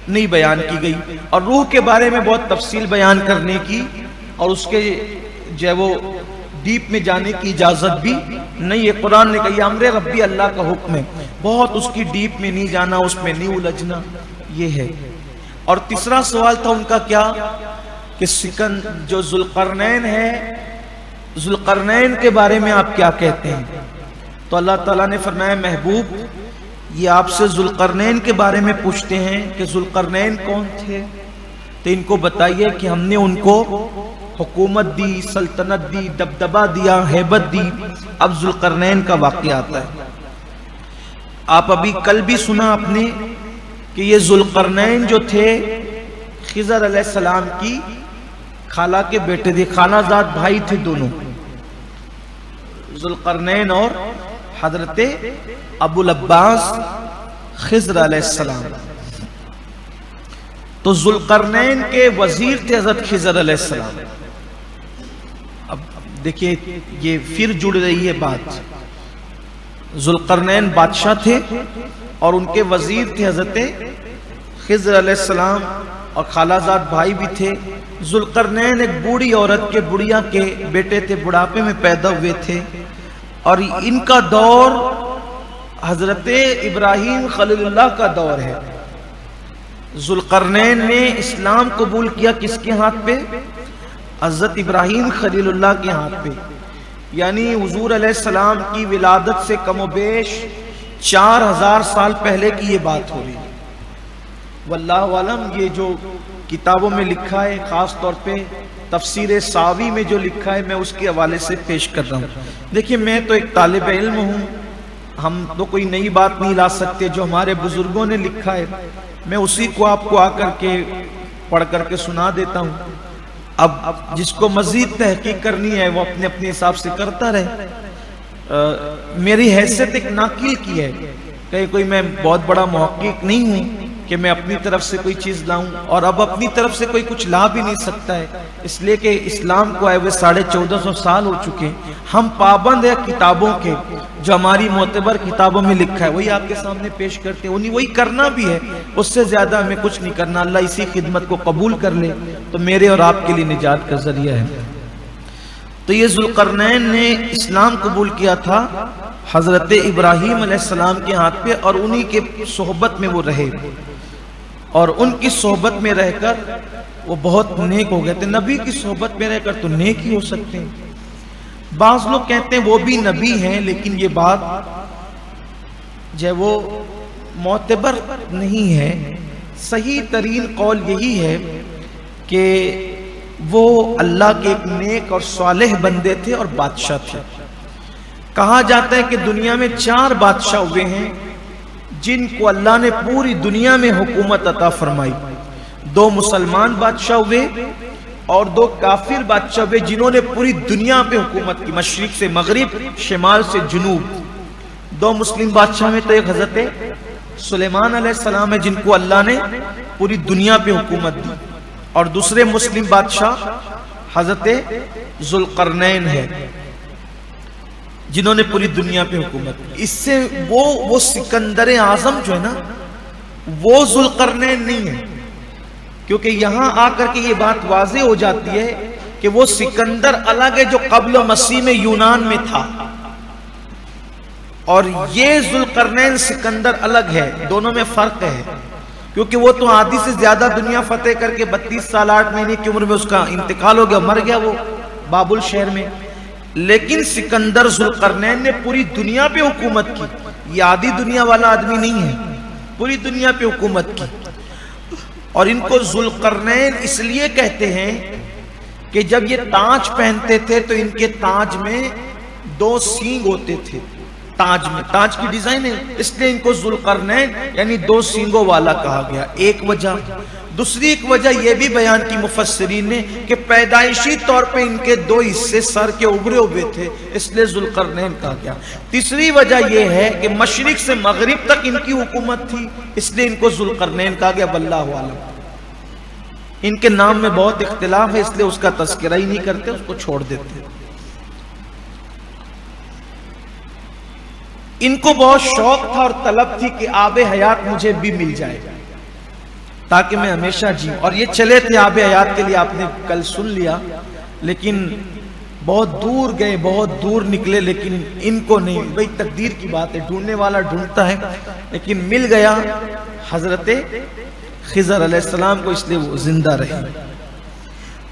نہیں بیان کی گئی، اور روح کے بارے میں بہت تفصیل بیان کرنے کی اور اس کے جو ہے وہ ڈیپ میں جانے کی اجازت بھی نہیں ہے۔ قرآن نے کہا یہ امر ربی، اللہ کا حکم ہے، بہت اس کی ڈیپ میں نہیں جانا، اس میں نہیں الجھنا، یہ ہے۔ اور تیسرا سوال تھا ان کا کیا کہ جو ذوالقرنین ہے، ذوالقرنین کے بارے میں آپ کیا کہتے ہیں؟ تو اللہ تعالیٰ نے فرمایا محبوب یہ آپ سے ذوالقرنین کے بارے میں پوچھتے ہیں کہ ذوالقرنین کون تھے، تو ان کو بتائیے کہ ہم نے ان کو حکومت دی، سلطنت دی، دبدبہ دیا، ہیبت دی۔ اب ذوالقرنین کا واقعہ آتا ہے۔ آپ ابھی کل بھی سنا آپ نے کہ یہ ذوالقرنین جو تھے خضر علیہ السلام کی خالہ کے بیٹے تھے، خالہ زاد بھائی تھے دونوں، ذوالقرنین اور حضرت ابو العباس خضر علیہ السلام۔ تو ذوالقرنین کے وزیر تھے حضرت خضر علیہ السلام۔ اب دیکھیے یہ پھر جڑ رہی ہے بات، ذوالقرنین بادشاہ تھے اور ان کے وزیر تھے حضرت خضر علیہ السلام، اور خالہ زاد بھائی بھی تھے۔ ذوالقرنین ایک بوڑھی عورت کے بڑھیا کے بیٹے تھے، بڑھاپے میں پیدا ہوئے تھے، اور ان کا دور حضرت ابراہیم خلیل اللہ کا دور ہے۔ ذوالقرنین نے اسلام قبول کیا کس کے ہاتھ پہ؟ حضرت ابراہیم خلیل اللہ کے ہاتھ پہ، یعنی حضور علیہ السلام کی ولادت سے کم و بیش 4000 سال پہلے کی یہ بات ہو رہی ہے۔ واللہ عالم یہ جو کتابوں میں لکھا ہے، خاص طور پہ تفسیر ساوی میں جو لکھا ہے، میں اس کے حوالے سے پیش کر رہا ہوں۔ دیکھیے میں تو ایک طالب علم ہوں، ہم تو کوئی نئی بات نہیں لا سکتے، جو ہمارے بزرگوں نے لکھا ہے میں اسی کو آپ کو آ کر کے پڑھ کر کے سنا دیتا ہوں۔ اب جس کو مزید تحقیق کرنی ہے وہ اپنے اپنے حساب سے کرتا رہے۔ میری حیثیت ایک ناقل کی ہے، کہ کوئی میں بہت بڑا محقق نہیں ہوں کہ میں اپنی طرف سے کوئی چیز لاؤں، اور اب اپنی طرف سے کوئی کچھ لا بھی نہیں سکتا ہے، اس لیے کہ اسلام کو آئے ہوئے 1450 سال ہو چکے۔ ہم پابند ہیں کتابوں کے، جو ہماری معتبر کتابوں میں لکھا ہے وہی آپ کے سامنے پیش کرتے ہیں، وہی کرنا بھی ہے، اس سے زیادہ ہمیں کچھ نہیں کرنا۔ اللہ اسی خدمت کو قبول کر لے تو میرے اور آپ کے لیے نجات کا ذریعہ ہے۔ تو یہ ذوالقرنین نے اسلام قبول کیا تھا حضرت ابراہیم علیہ السلام کے ہاتھ پہ، اور انہی کے صحبت میں وہ رہے، اور ان کی صحبت میں رہ کر وہ بہت نیک ہو گئے تھے۔ نبی کی صحبت میں رہ کر تو نیک ہی ہو سکتے ہیں۔ بعض لوگ کہتے ہیں وہ بھی نبی ہیں، لیکن یہ بات جو ہے وہ معتبر نہیں ہے۔ صحیح ترین قول یہی ہے کہ وہ اللہ کے ایک نیک اور صالح بندے تھے اور بادشاہ تھے۔ کہا جاتا ہے کہ دنیا میں 4 بادشاہ ہوئے ہیں جن کو اللہ نے پوری دنیا میں حکومت عطا فرمائی۔ 2 مسلمان بادشاہ ہوئے اور 2 کافر بادشاہ ہوئے جنہوں نے پوری دنیا پہ حکومت کی، مشرق سے مغرب، شمال سے جنوب۔ 2 مسلم بادشاہ میں تو ایک حضرت سلیمان علیہ السلام ہے جن کو اللہ نے پوری دنیا پہ حکومت دی، اور دوسرے مسلم بادشاہ حضرت ذوالقرنین ہے جنہوں نے پوری دنیا پہ حکومت کی۔ اس سے وہ سکندر اعظم جو ہے نا وہ ذوالقرنین نہیں ہے، کیونکہ یہاں آ کر کے یہ بات واضح ہو جاتی ہے کہ وہ سکندر الگ ہے جو قبل مسیح میں یونان میں تھا، اور یہ ذوالقرنین سکندر الگ ہے، دونوں میں فرق ہے۔ کیونکہ وہ تو آدھی سے زیادہ دنیا فتح کر کے 32 سال 8 مہینے کی عمر میں اس کا انتقال ہو گیا، مر گیا وہ بابل شہر میں۔ لیکن سکندر ذوالقرنین نے پوری دنیا پہ حکومت کی، یہ آدھی دنیا والا آدمی نہیں ہے، پوری دنیا پہ حکومت کی۔ اور ان کو ذوالقرنین اس لیے کہتے ہیں کہ جب یہ تاج پہنتے تھے تو ان کے تاج میں 2 سینگ ہوتے تھے، تاج میں، تاج کی ڈیزائن ہے، اس لیے ان کو ذوالقرنین یعنی 2 سینگوں والا کہا گیا، ایک وجہ۔ دوسری ایک وجہ یہ بھی بیان کی مفسرین نے کہ پیدائشی طور پہ ان کے 2 حصے سر کے ابھرے ہوئے تھے، اس لیے ذوالقرنین کہا گیا۔ تیسری وجہ یہ ہے کہ مشرق سے مغرب تک ان کی حکومت تھی، اس لیے ان کو ذوالقرنین کہا گیا، واللہ اعلم۔ ان کے نام میں بہت اختلاف ہے، اس لیے اس کا تذکرہ ہی نہیں کرتے، اس کو چھوڑ دیتے۔ ان کو بہت شوق تھا اور طلب تھی کہ آب حیات مجھے بھی مل جائے، تاکہ میں ہمیشہ جیوں. اور یہ چلے تھے آب حیات کے لیے، آپ نے کل سن لیا، لیکن بہت دور گئے، بہت دور نکلے، لیکن ان کو نہیں. بھئی تقدیر کی بات ہے، ڈھونڈنے والا ڈھونڈتا ہے، لیکن مل گیا حضرت خضر علیہ السلام کو، اس لیے وہ زندہ رہے.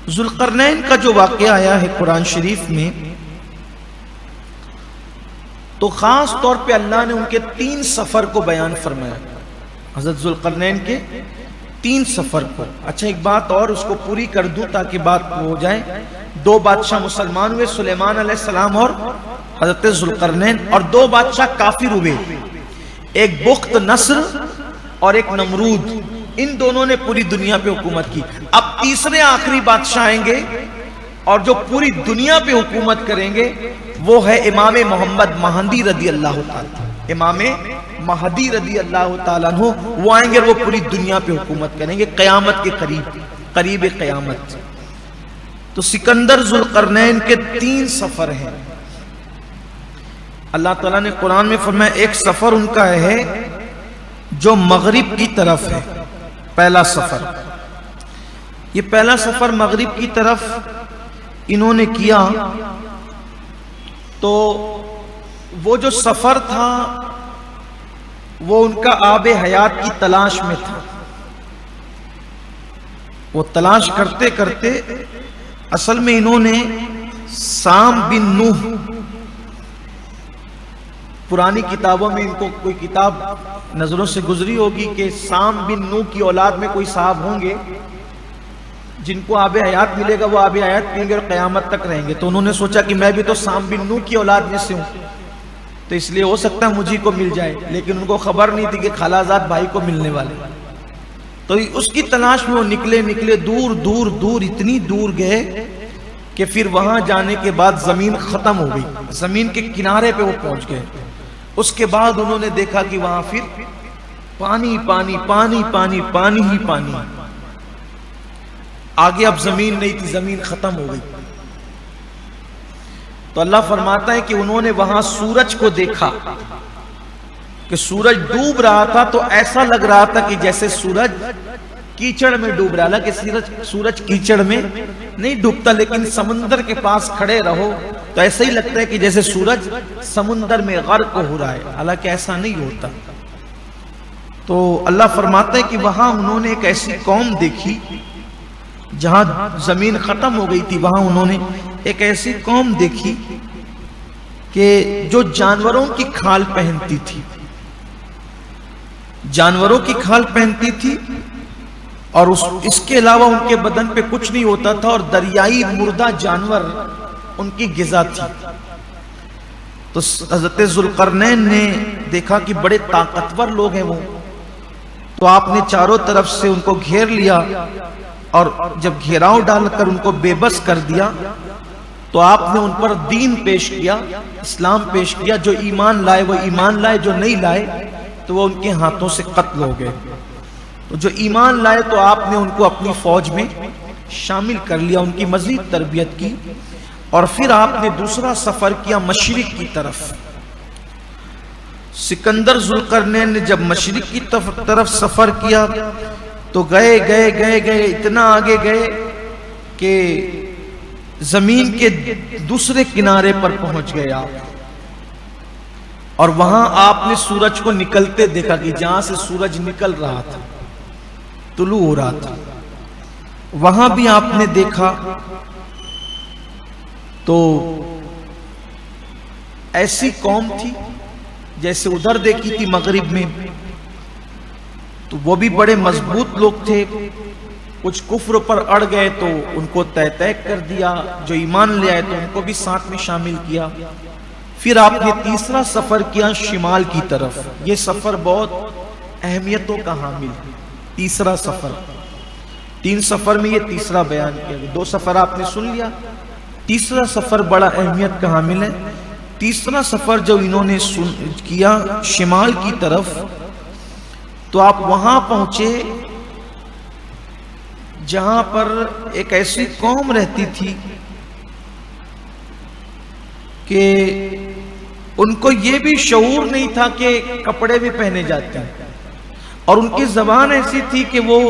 ذوالقرنین کا جو واقعہ آیا ہے قرآن شریف میں، تو خاص طور پہ اللہ نے ان کے 3 سفر کو بیان فرمایا. حضرت ذوالقرنین کے 3 سفر کو. اچھا ایک بات اور اس کو پوری کر دوں تاکہ بات ہو جائے. 2 بادشاہ مسلمان ہوئے، سلیمان علیہ السلام اور حضرت ذوالقرنین، اور 2 بادشاہ کافر ہوئے، ایک بخت نصر اور ایک نمرود. ان دونوں نے پوری دنیا پہ حکومت کی. اب تیسرے آخری بادشاہ آئیں گے اور جو پوری دنیا پہ حکومت کریں گے وہ ہے امام محمد مہدی رضی اللہ تعالیٰ. امام مہدی رضی اللہ تعالیٰ عنہ وہ آئیں گے اور وہ پوری دنیا پہ حکومت کریں گے قیامت کے قریب قیامت. تو سکندر ذوالقرنین کے 3 سفر ہیں. اللہ تعالیٰ نے قرآن میں فرمایا ایک سفر ان کا ہے جو مغرب کی طرف ہے. پہلا سفر، یہ پہلا سفر مغرب کی طرف انہوں نے کیا. تو وہ جو سفر تھا وہ ان کا آب حیات کی تلاش میں تھا. وہ تلاش کرتے کرتے اصل میں انہوں نے سام بن نوح، پرانی کتابوں میں ان کو کوئی کتاب نظروں سے گزری ہوگی کہ سام بن نوح کی اولاد میں کوئی صاحب ہوں گے جن کو آب حیات ملے گا، وہ آب حیات پئیں گے اور قیامت تک رہیں گے. تو انہوں نے سوچا کہ میں بھی تو سام بن نوح کی اولاد میں سے ہوں، تو اس لیے ہو سکتا ہے مجھے کو مل جائے. لیکن ان کو خبر نہیں تھی کہ خالازاد بھائی کو ملنے والے. تو اس کی تلاش میں وہ نکلے دور دور دور، اتنی دور گئے کہ پھر وہاں جانے کے بعد زمین ختم ہو گئی. زمین کے کنارے پہ وہ پہنچ گئے. اس کے بعد انہوں نے دیکھا کہ وہاں پھر پانی پانی پانی پانی پانی ہی پانی. آگے اب زمین نہیں تھی، زمین ختم ہو گئی. تو اللہ فرماتا ہے کہ انہوں نے وہاں سورج کو دیکھا کہ سورج ڈوب رہا تھا. تو ایسا لگ رہا تھا کہ جیسے سورج کیچڑ میں ڈوب رہا. کہ سورج کیچڑ میں نہیں ڈوبتا، لیکن سمندر کے پاس کھڑے رہو تو ایسا ہی لگتا ہے کہ جیسے سورج سمندر میں غرق ہو رہا ہے، حالانکہ ایسا نہیں ہوتا. تو اللہ فرماتا ہے کہ وہاں انہوں نے ایک ایسی قوم دیکھی جہاں زمین ختم ہو گئی تھی. وہاں انہوں نے ایک ایسی قوم دیکھی کہ جو جانوروں کی کھال پہنتی تھی. جانوروں کی کھال پہنتی تھی اور اس کے علاوہ ان کے بدن پہ کچھ نہیں ہوتا تھا، اور دریائی مردہ جانور ان کی غذا تھی. تو حضرت ذوالقرنین نے دیکھا کہ بڑے طاقتور لوگ ہیں وہ. تو آپ نے چاروں طرف سے ان کو گھیر لیا، اور جب گھیراؤ ڈال کر ان کو بے بس کر دیا تو آپ نے ان پر دین پیش کیا، اسلام پیش کیا. جو ایمان لائے وہ ایمان لائے، جو نہیں لائے تو وہ ان کے ہاتھوں سے قتل ہو گئے. تو جو ایمان لائے تو آپ نے ان کو اپنی فوج میں شامل کر لیا، ان کی مزید تربیت کی. اور پھر آپ نے دوسرا سفر کیا مشرق کی طرف. سکندر ذوالقرنین نے جب مشرق کی طرف سفر کیا تو گئے اتنا آگے گئے کہ زمین کے دوسرے کنارے پر پہنچ گئے آپ. اور وہاں آپ نے سورج کو نکلتے دیکھا کہ جہاں سے سورج نکل رہا تھا، طلوع ہو رہا تھا، وہاں بھی آپ نے دیکھا. تو ایسی قوم تھی جیسے ادھر دیکھی تھی مغرب میں، تو وہ بھی بڑے مضبوط لوگ تھے. کچھ کفر پر اڑ گئے تو ان کو تہ کر دیا، جو ایمان لے آئے تو ان کو بھی ساتھ میں شامل کیا. پھر آپ نے تیسرا سفر کیا شمال کی طرف. یہ سفر بہت اہمیتوں کا حامل ہے. تیسرا سفر، 3 سفر میں یہ تیسرا بیان کیا گیا. 2 سفر آپ نے سن لیا، تیسرا سفر بڑا اہمیت کا حامل ہے. تیسرا سفر جو انہوں نے کیا شمال کی طرف، تو آپ وہاں پہنچے جہاں پر ایک ایسی قوم رہتی تھی کہ ان کو یہ بھی شعور نہیں تھا کہ کپڑے بھی پہنے جاتے ہیں. اور ان کی زبان ایسی تھی کہ وہ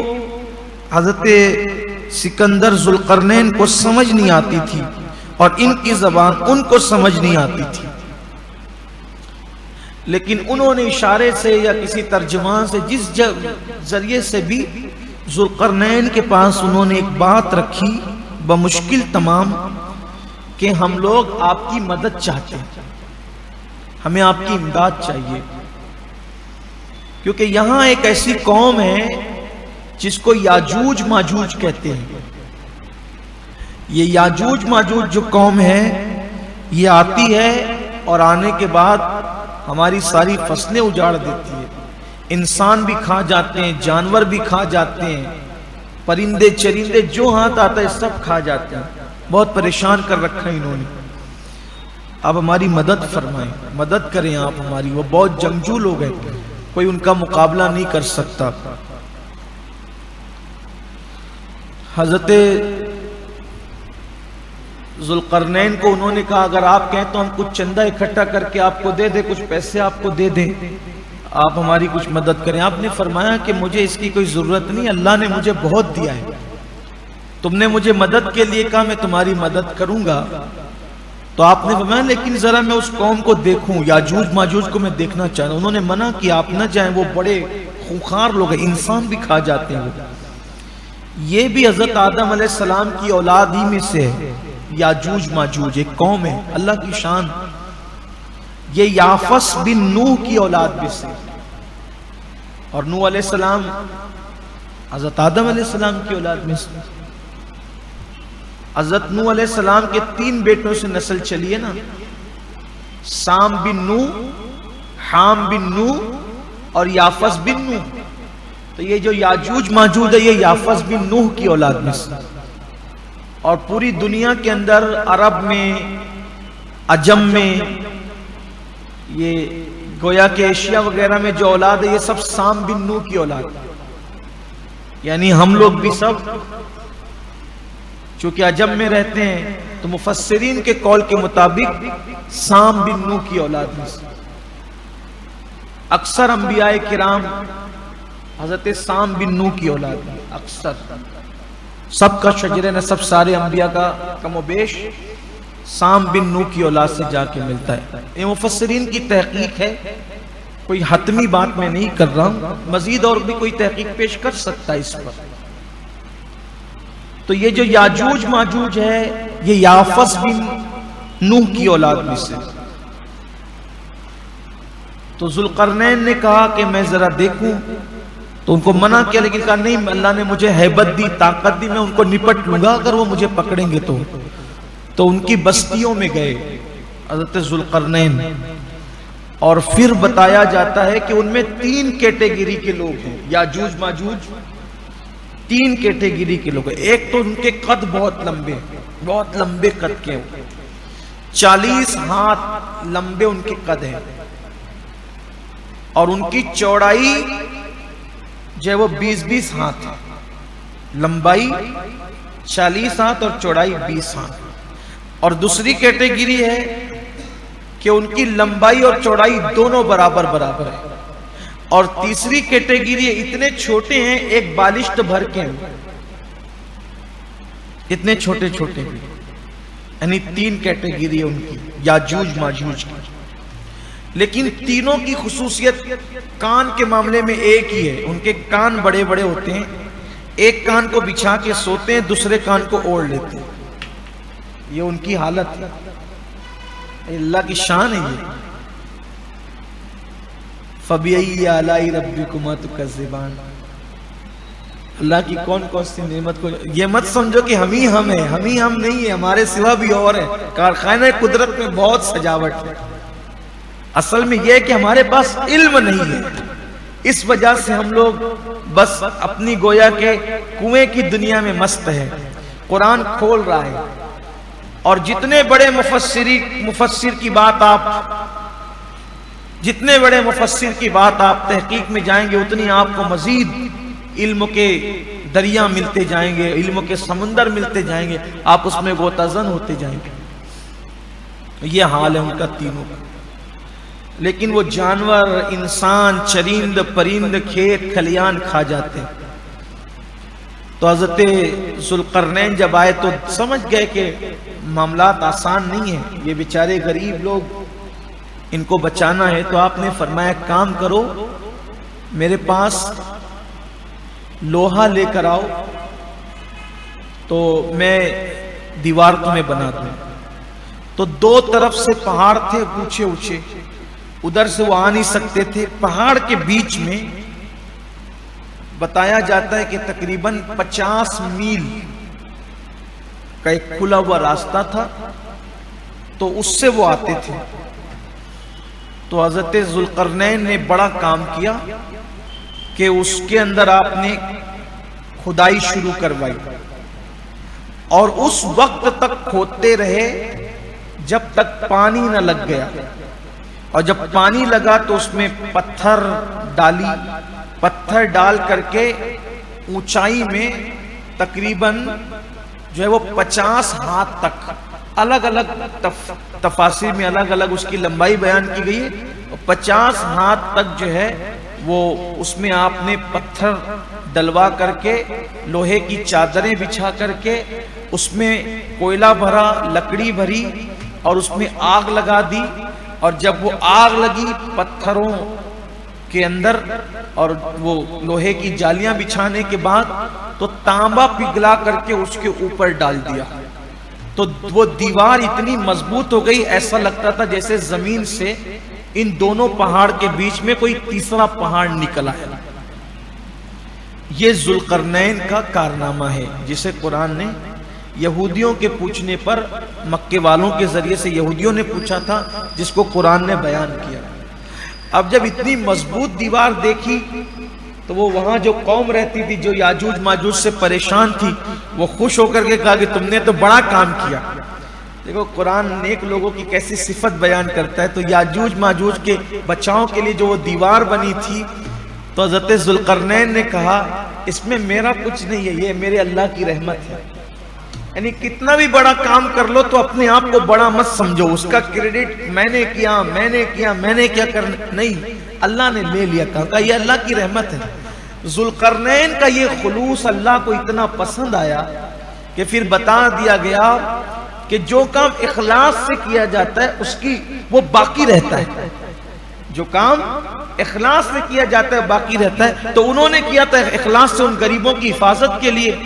حضرت سکندر ذوالقرنین کو سمجھ نہیں آتی تھی اور ان کی زبان ان کو سمجھ نہیں آتی تھی، لیکن انہوں نے اشارے سے یا کسی ترجمان سے جس ذریعے سے بھی ذوالقرنین کے پاس انہوں نے ایک بات رکھی بمشکل تمام کہ ہم لوگ آپ کی مدد چاہتے ہیں، ہمیں آپ کی امداد چاہیے، کیونکہ یہاں ایک ایسی قوم ہے جس کو یاجوج ماجوج کہتے ہیں۔ یہ یاجوج ماجوج جو قوم ہے یہ آتی ہے اور آنے کے بعد ہماری ساری فصلیں اجاڑ دیتی ہے، انسان بھی کھا جاتے ہیں، جانور بھی کھا جاتے ہیں، پرندے چرندے جو ہاتھ آتا ہے سب کھا جاتے ہیں، بہت پریشان کر رکھا ہے انہوں نے۔ آپ ہماری مدد فرمائیں، مدد کریں آپ ہماری، وہ بہت جنگجو لوگ ہیں، کوئی ان کا مقابلہ نہیں کر سکتا۔ حضرت ذوالقرنین کو انہوں نے کہا اگر آپ کہیں تو ہم کچھ چندہ اکٹھا کر کے آپ کو دے دیں، کچھ پیسے آپ کو دے دیں، آپ ہماری کچھ مدد کریں۔ آپ نے فرمایا کہ مجھے اس کی کوئی ضرورت نہیں، اللہ نے مجھے بہت دیا ہے، تم نے مجھے مدد کے لیے کہا، میں تمہاری مدد کروں گا۔ تو آپ نے فرمایا لیکن ذرا میں اس قوم کو دیکھوں، یاجوج ماجوج کو میں دیکھنا چاہ رہا ہوں۔ انہوں نے منع کیا آپ نہ جائیں، وہ بڑے خونخوار لوگ ہیں، انسان بھی کھا جاتے ہیں۔ یہ بھی حضرت آدم علیہ السلام کی اولاد ہی میں سے ہے، یاجوج ماجوج ایک قوم ہے، اللہ کی شان۔ یہ یافس بن نوح کی اولاد میں سے، اور نوح علیہ السلام حضرت آدم علیہ السلام کی اولاد میں سے۔ حضرت نوح علیہ السلام کے 3 بیٹوں سے نسل چلی ہے نا، سام بن نوح، حام بن نوح اور یافس بن نوح۔ تو یہ جو یاجوج ماجوج ہے یہ یافس بن نوح کی اولاد میں سے، اور پوری دنیا کے اندر عرب میں، عجم میں، یہ گویا کہ ایشیا وغیرہ میں جو اولاد ہے یہ سب سام بن نوح کی اولاد ہے، یعنی ہم لوگ بھی سب چونکہ عجم میں رہتے ہیں تو مفسرین کے قول کے مطابق سام بن نوح کی اولاد میں سے۔ اکثر انبیاء کرام حضرت سام بن نوح کی اولاد ہے، اکثر سب کا شجر نسب سارے انبیاء کا کم و بیش سام بن نوح کی اولاد سے جا کے ملتا ہے۔ یہ مفسرین کی تحقیق ہے، کوئی حتمی بات میں نہیں کر رہا ہوں، مزید اور بھی کوئی تحقیق پیش کر سکتا ہے اس پر۔ تو یہ جو یاجوج ماجوج ہے یہ یافس بن نوح کی اولاد میں سے۔ تو ذوالقرنین نے کہا کہ میں ذرا دیکھوں، تو ان کو منع کیا، لیکن کہا نہیں، اللہ نے مجھے ہیبت دی، طاقت دی، میں ان کو نپٹ لوں گا اگر وہ مجھے پکڑیں گے تو ان کی بستیوں میں گئے حضرت ذوالقرنین، اور پھر بتایا جاتا ہے کہ ان میں 3 کیٹیگری کے لوگ ہیں، یاجوج ماجوج 3 کیٹیگری کے لوگ ہیں۔ ایک تو ان کے قد بہت لمبے قد کے ہیں، 40 ہاتھ لمبے ان کے قد ہیں، اور ان کی چوڑائی جو ہے وہ 20 ہاتھ ہے، لمبائی 40 ہاتھ اور چوڑائی 20 ہاتھ۔ اور دوسری کیٹیگری ہے کہ ان کی لمبائی اور چوڑائی دونوں برابر ہے، اور تیسری کیٹیگری اتنے چھوٹے ہیں ایک بالشت بھر کے ہیں، اتنے چھوٹے بھی، یعنی 3 کیٹیگری ہے ان کی یاجوج ماجوج کی۔ لیکن تینوں کی خصوصیت کان کے معاملے میں ایک ہی ہے، ان کے کان بڑے ہوتے ہیں، ایک کان کو بچھا کے سوتے ہیں، دوسرے کان کو اوڑھ لیتے ہیں، یہ ان کی حالت ہے، اللہ کی شان ہے یہ۔ فَبِأَيِّ آلَاءِ رَبِّكُمَا تُكَذِّبَانِ، اللہ کی کون سی نعمت کو، یہ مت سمجھو کہ ہم ہی ہم نہیں ہیں، ہمارے سوا بھی اور ہیں، کارخانہ قدرت میں بہت سجاوٹ ہے۔ اصل میں یہ ہے کہ ہمارے پاس علم نہیں ہے، اس وجہ سے ہم لوگ بس اپنی گویا کے کنویں کی دنیا میں مست ہے۔ قرآن کھول رہا ہے، اور جتنے بڑے مفسر کی بات آپ تحقیق میں جائیں گے اتنی آپ کو مزید علم کے دریا ملتے جائیں گے، علم کے سمندر ملتے جائیں گے، آپ اس میں غوطہ زن ہوتے جائیں گے۔ یہ حال ہے ان کا تینوں کا۔ لیکن وہ جانور، انسان، چرند پرند، کھیت کھلیان کھا جاتے ہیں۔ تو حضرت ذوالقرنین جب آئے تو سمجھ گئے کہ معاملات آسان نہیں ہیں، یہ بیچارے غریب لوگ، ان کو بچانا ہے۔ تو آپ نے فرمایا کام کرو، میرے پاس لوہا لے کر آؤ تو میں دیوار تمہیں بنا دوں۔ تو دو طرف سے پہاڑ تھے اونچے اونچے، ادھر سے وہ آ نہیں سکتے تھے۔ پہاڑ کے بیچ میں بتایا جاتا ہے کہ تقریباً 50 میل کا ایک کھلا ہوا راستہ تھا، تو اس سے وہ آتے تھے۔ تو حضرت ذوالقرنین نے بڑا کام کیا کہ اس کے اندر آپ نے کھدائی شروع کروائی، اور اس وقت تک کھودتے رہے جب تک پانی نہ لگ گیا، اور جب پانی لگا تو اس میں پتھر ڈالی، پتھر ڈال کر کے اونچائی میں تقریباً جو ہے وہ 50 ہاتھ تک، الگ الگ تفاسیر میں الگ الگ اس کی لمبائی بیان کی گئی ہے، 50 ہاتھ تک جو ہے وہ اس میں آپ نے پتھر ڈلوا کر کے، لوہے کی چادریں بچھا کر کے، اس میں کوئلہ بھرا، لکڑی بھری، اور اس میں آگ لگا دی۔ اور جب وہ آگ لگی پتھروں کے اندر اور وہ لوہے کی جالیاں بچھانے کے بعد، تو تانبا پگھلا کر کے اس کے اوپر ڈال دیا، تو وہ دیوار اتنی مضبوط ہو گئی، ایسا لگتا تھا جیسے زمین سے ان دونوں پہاڑ کے بیچ میں کوئی تیسرا پہاڑ نکلا ہے۔ یہ ذوالقرنین کا کارنامہ ہے، جسے قرآن نے یہودیوں کے پوچھنے پر، مکے والوں کے ذریعے سے یہودیوں نے پوچھا تھا، جس کو قرآن نے بیان کیا۔ اب جب اتنی مضبوط دیوار دیکھی تو وہ وہاں جو قوم رہتی تھی، جو یاجوج ماجوج سے پریشان تھی، وہ خوش ہو کر کے کہا کہ تم نے تو بڑا کام کیا۔ دیکھو قرآن نیک لوگوں کی کیسی صفت بیان کرتا ہے۔ تو یاجوج ماجوج کے بچاؤ کے لیے جو وہ دیوار بنی تھی، تو حضرت ذوالقرنین نے کہا اس میں میرا کچھ نہیں ہے، یہ میرے اللہ کی رحمت ہے۔ یعنی کتنا بھی بڑا کام کر لو تو اپنے آپ کو بڑا مت سمجھو، اس کا کریڈٹ میں نے کیا کرنا نہیں، اللہ نے لے لیا، کہا یہ اللہ کی رحمت ہے۔ ذوالقرنین کا یہ خلوص اللہ کو اتنا پسند آیا کہ پھر بتا دیا گیا کہ جو کام اخلاص سے کیا جاتا ہے اس کی وہ باقی رہتا ہے، جو کام اخلاص سے کیا جاتا ہے باقی رہتا ہے۔ تو انہوں نے کیا تھا اخلاص سے ان غریبوں کی حفاظت کے لیے،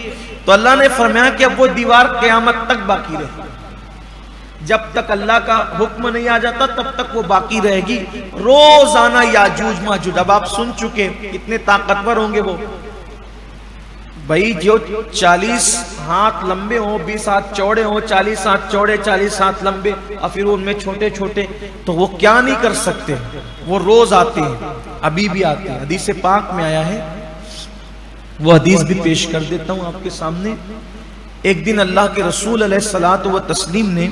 تو اللہ نے فرمایا کہ اب وہ دیوار قیامت تک باقی رہے، جب تک اللہ کا حکم نہیں آ جاتا تب تک وہ باقی رہے گی۔ روزانہ یاجوج ماجوج، اب آپ سن چکے کتنے طاقتور ہوں گے وہ، بھائی جو 40 ہاتھ لمبے ہوں، 20 ہاتھ چوڑے ہوں، 40 ہاتھ چوڑے، 40 ہاتھ لمبے، اور پھر ان میں چھوٹے چھوٹے، تو وہ کیا نہیں کر سکتے، وہ روز آتے ہیں، ابھی بھی آتے ہیں۔ حدیث پاک میں آیا ہے، وہ حدیث بھی پیش کر دیتا ہوں آپ کے سامنے۔ ایک دن اللہ کے رسول علیہ الصلوۃ والتسلیم نے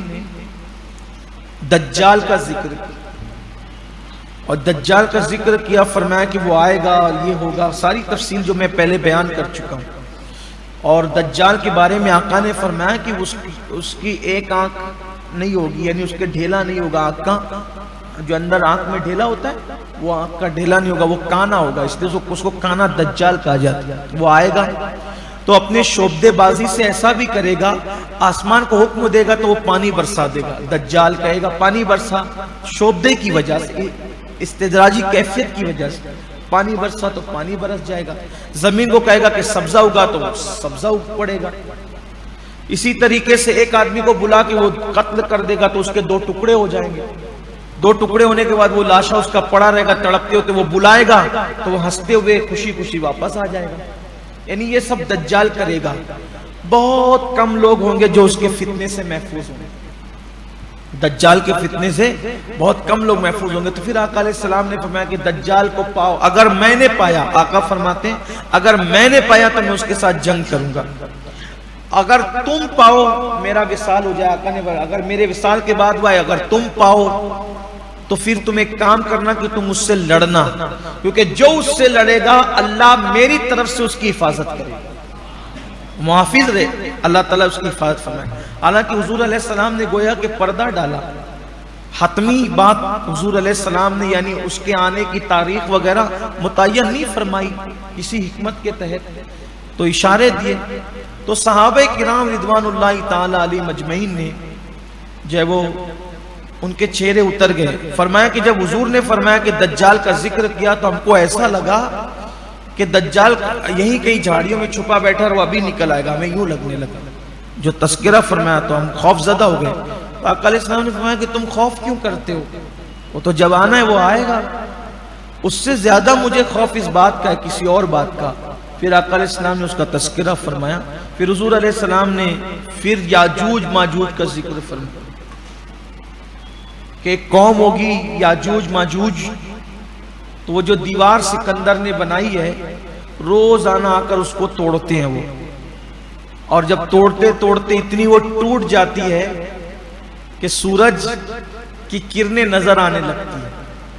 دجال کا ذکر کیا، اور دجال کا ذکر کیا، فرمایا کہ وہ آئے گا، یہ ہوگا، ساری تفصیل جو میں پہلے بیان کر چکا ہوں۔ اور دجال کے بارے میں آقا نے فرمایا کہ اس کی ایک آنکھ نہیں ہوگی، یعنی اس کے ڈھیلا نہیں ہوگا، آنکھ کا جو اندر آنکھ میں ڈھیلا ہوتا ہے وہ آنکھ کا ڈھیلا نہیں ہوگا، وہ کانا ہوگا، اس لیے اس کو کانا دجال کہا جاتا ہے۔ وہ آئے گا تو اپنے شعبدے بازی سے ایسا بھی کرے گا، آسمان کو حکم دے گا تو وہ پانی برسا دے گا، دجال کہے گا پانی برسا، شعبدے کی وجہ سے، استدراجی کیفیت کی وجہ سے پانی برسا تو پانی برس جائے گا، زمین کو کہے گا کہ سبزہ اگا تو سبزہ اگ پڑے گا۔ اسی طریقے سے ایک آدمی کو بلا کے وہ قتل کر دے گا تو اس کے 2 ٹکڑے ہو جائیں گے، 2 ٹکڑے ہونے کے بعد وہ لاشا اس کا پڑا رہے گا، تڑپتے ہوتے، وہ بلائے گا تو وہ ہنستے ہوئے خوشی خوشی واپس آ جائے گا۔ یعنی یہ سب دجال کرے گا، بہت کم لوگ ہوں گے جو اس کے فتنے سے محفوظ ہوں گے، دجال کے فتنے سے بہت کم لوگ محفوظ ہوں گے۔ تو پھر آقا علیہ السلام نے فرمایا کہ دجال کو پاؤ، اگر میں نے پایا، آقا فرماتے ہیں اگر میں نے پایا تو میں اس کے ساتھ جنگ کروں گا، اگر تم پاؤ میرا وصال ہو جائے، آقا نے فرمایا اگر میرے وصال کے بعد وہ آئے، اگر تم پاؤ تو پھر تم ایک کام کرنا کہ تم اس سے لڑنا، کیونکہ جو اس سے لڑے گا اللہ میری طرف سے اس کی حفاظت کرے گا، محافظ رہے، اللہ تعالیٰ اس کی حفاظت فرمائے۔ حالانکہ حضور علیہ السلام نے گویا کہ پردہ ڈالا، حتمی بات حضور علیہ السلام نے یعنی اس کے آنے کی تاریخ وغیرہ متعین نہیں فرمائی کسی حکمت کے تحت، تو اشارے دیے. تو صحابہ کرام رضوان اللہ تعالی علیہ مجمعین نے جو وہ ان کے چہرے اتر گئے. فرمایا کہ جب حضور نے فرمایا کہ دجال کا ذکر کیا تو ہم کو ایسا لگا کہ دجال یہیں کہیں جھاڑیوں میں چھپا بیٹھا اور وہ ابھی نکل آئے گا، ہمیں یوں لگنے لگا. جو تذکرہ فرمایا تو ہم خوف زدہ ہو گئے. تو آقا علیہ السلام نے فرمایا کہ تم خوف کیوں کرتے ہو، وہ تو جب آنا ہے وہ آئے گا. اس سے زیادہ مجھے خوف اس بات کا ہے کسی اور بات کا. پھر آقا علیہ السلام نے اس کا تذکرہ فرمایا. پھر حضور علیہ السلام نے پھر یاجوج ماجوج کا ذکر فرمایا کہ ایک قوم ہوگی یاجوج ماجوج. تو وہ جو دیوار سکندر نے بنائی ہے روزانہ آ کر اس کو توڑتے ہیں وہ، اور جب توڑتے توڑتے اتنی وہ ٹوٹ جاتی ہے کہ سورج کی کرنیں نظر آنے لگتی ہیں.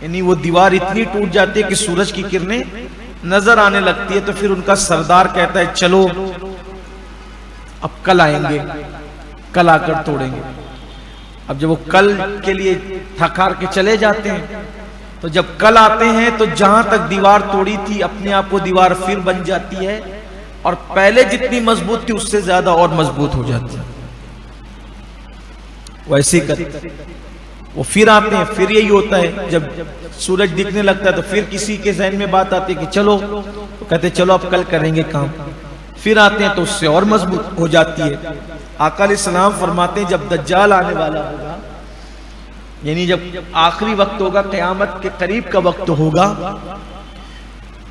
یعنی وہ دیوار اتنی ٹوٹ جاتی ہے کہ سورج کی کرنیں نظر آنے لگتی ہے. تو پھر ان کا سردار کہتا ہے چلو اب کل آئیں گے، کل آ کر توڑیں گے. اب جب وہ کل کے لیے تھک ہار کے چلے جاتے ہیں تو جب کل آتے ہیں تو جہاں تک دیوار توڑی تھی اپنے آپ کو دیوار پھر بن جاتی ہے، اور پہلے جتنی مضبوط تھی اس سے زیادہ اور مضبوط ہو جاتی ہے. ویسے کرتے وہ پھر آتے ہیں. پھر یہی ہوتا ہے جب سورج دکھنے لگتا ہے تو پھر کسی کے ذہن میں بات آتی ہے کہ چلو، تو کہتے چلو اب کل کریں گے کام. پھر آتے ہیں تو اس سے اور مضبوط ہو جاتی ہے. آقا علیہ السلام فرماتے ہیں جب دجال آنے والا ہوگا، یعنی جب آخری وقت ہوگا، قیامت کے قریب کا وقت ہوگا،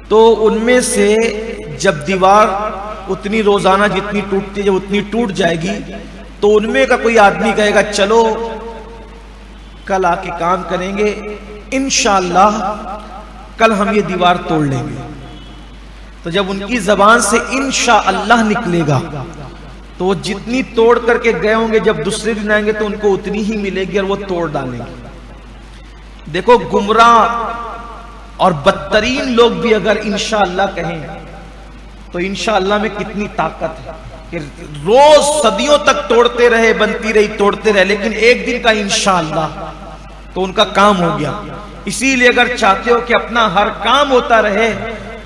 تو ان میں سے جب دیوار اتنی روزانہ جتنی ٹوٹتی ہے جب اتنی ٹوٹ جائے گی تو ان میں کا کوئی آدمی کہے گا چلو کل آ کے کام کریں گے، انشاءاللہ کل ہم یہ دیوار توڑ لیں گے. تو جب ان کی زبان سے انشاءاللہ نکلے گا تو وہ جتنی توڑ کر کے گئے ہوں گے جب دوسرے دن آئیں گے تو ان کو اتنی ہی ملے گی اور وہ توڑ ڈالیں گے. دیکھو گمراہ اور بدترین لوگ بھی اگر انشاءاللہ کہیں تو انشاءاللہ میں کتنی طاقت ہے کہ روز صدیوں تک توڑتے رہے، بنتی رہی، توڑتے رہے، لیکن ایک دن کا انشاءاللہ تو ان کا کام ہو گیا. اسی لیے اگر چاہتے ہو کہ اپنا ہر کام ہوتا رہے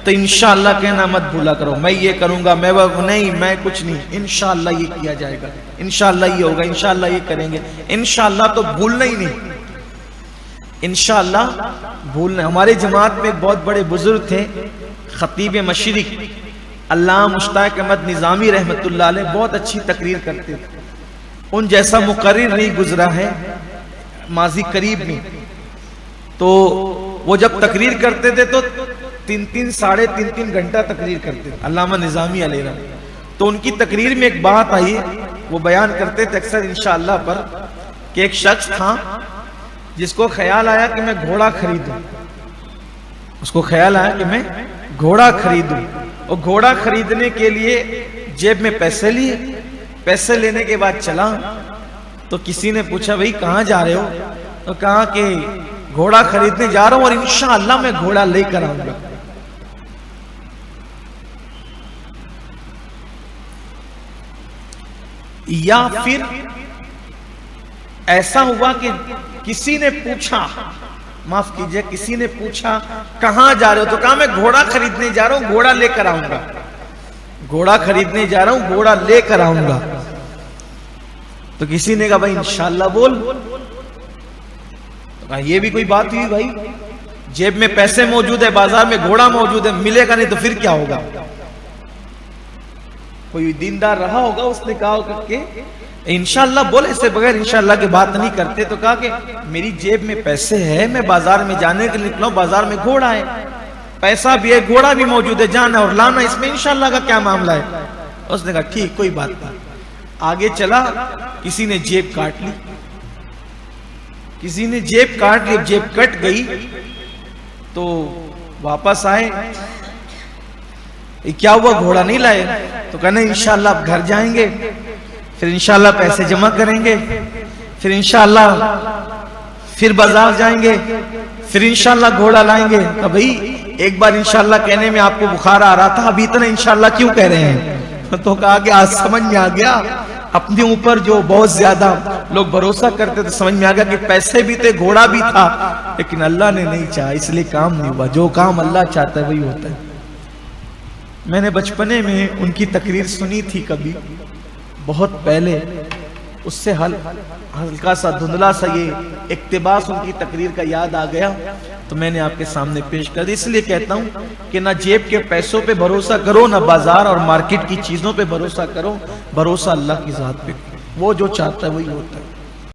تو انشاءاللہ کہنا مت بھولا کرو. میں یہ کروں گا، میں وہ نہیں، میں کچھ نہیں، انشاءاللہ یہ کیا جائے گا، انشاءاللہ یہ ہوگا، انشاءاللہ یہ کریں گے. انشاءاللہ تو بھولنا ہی نہیں، انشاءاللہ بھولنا. ہمارے جماعت میں ایک بہت بڑے بزرگ تھے، خطیب مشرق علامہ مشتاق احمد نظامی رحمت اللہ علیہ، بہت اچھی تقریر کرتے تھے. ان جیسا مقرر نہیں گزرا ہے ماضی قریب میں. تو وہ جب تقریر کرتے تھے تو 3-3 گھنٹہ تقریر کرتے تھے علامہ نظامی علیہ رحمۃ. تو ان کی تقریر میں ایک بات آئی، وہ بیان کرتے تھے اکثر انشاءاللہ پر، کہ ایک شخص تھا جس کو خیال آیا کہ میں گھوڑا خریدوں. اس کو خیال آیا کہ میں گھوڑا خریدوں، اور گھوڑا خریدنے کے لیے جیب میں پیسے لیے. پیسے لینے کے بعد چلا تو کسی نے پوچھا بھائی کہاں جا رہے ہو؟ تو کہا کہ گھوڑا خریدنے جا رہا ہوں اور انشاءاللہ میں گھوڑا لے کر آؤں گا. یا پھر ایسا ہوا کہ کسی نے پوچھا، معاف کیجئے، کسی نے پوچھا کہاں جا رہے ہو؟ تو کہا میں گھوڑا خریدنے جا رہا ہوں، گھوڑا لے کر آؤں گا. گھوڑا خریدنے جا رہا ہوں، گھوڑا لے کر آؤں گا. تو کسی نے کہا بھائی انشاءاللہ بول. تو کہا یہ بھی کوئی بات ہوئی بھائی، جیب میں پیسے موجود ہے، بازار میں گھوڑا موجود ہے، ملے گا نہیں تو پھر کیا ہوگا؟ کوئی دیندار رہا ہوگا، اس نے کہا ہوگا کہ انشاءاللہ بولے، اس سے بغیر انشاءاللہ کی بات نہیں کرتے. تو کہا کہ میری جیب میں پیسے ہے، میں بازار میں جانے کے لیے نکلا ہوں، بازار میں گھوڑا ہے، پیسہ بھی ہے، گھوڑا بھی موجود ہے، جانا اور لانا، اس میں انشاءاللہ کا کیا معاملہ ہے؟ اس نے کہا ٹھیک، کوئی بات نہیں. آگے چلا، کسی نے جیب کاٹ لی، کسی نے جیب کاٹ لی. جیب کٹ گئی تو واپس آئے، کیا ہوا گھوڑا نہیں لائے؟ تو کہنا انشاءاللہ اب گھر جائیں گے، پھر انشاءاللہ پیسے جمع کریں گے، پھر انشاءاللہ پھر بازار جائیں گے، پھر انشاءاللہ گھوڑا لائیں گے. تو بھئی ایک بار انشاءاللہ کہنے میں آپ کو بخار آ رہا تھا، ابھی اتنا انشاءاللہ کیوں کہہ رہے ہیں؟ تو کہا کہ آج سمجھ میں آ گیا اپنے اوپر جو بہت زیادہ لوگ بھروسہ کرتے تھے، سمجھ میں آ گیا کہ پیسے بھی تھے، گھوڑا بھی تھا، لیکن اللہ نے نہیں چاہا، اس لیے کام نہیں ہوا۔ جو کام اللہ چاہتا ہے وہی ہوتا ہے۔ میں نے بچپنے میں ان کی تقریر سنی تھی کبھی، بہت پہلے، اس سے ہلکا سا دھندلا سا یہ اقتباس ان کی تقریر کا یاد آ گیا، تو میں نے آپ کے سامنے پیش کر دی۔ اس لیے کہتا ہوں کہ نہ جیب کے پیسوں پہ بھروسہ کرو، نہ بازار اور مارکیٹ کی چیزوں پہ بھروسہ کرو، بھروسہ اللہ کی ذات پہ، وہ جو چاہتا ہے وہی ہوتا ہے۔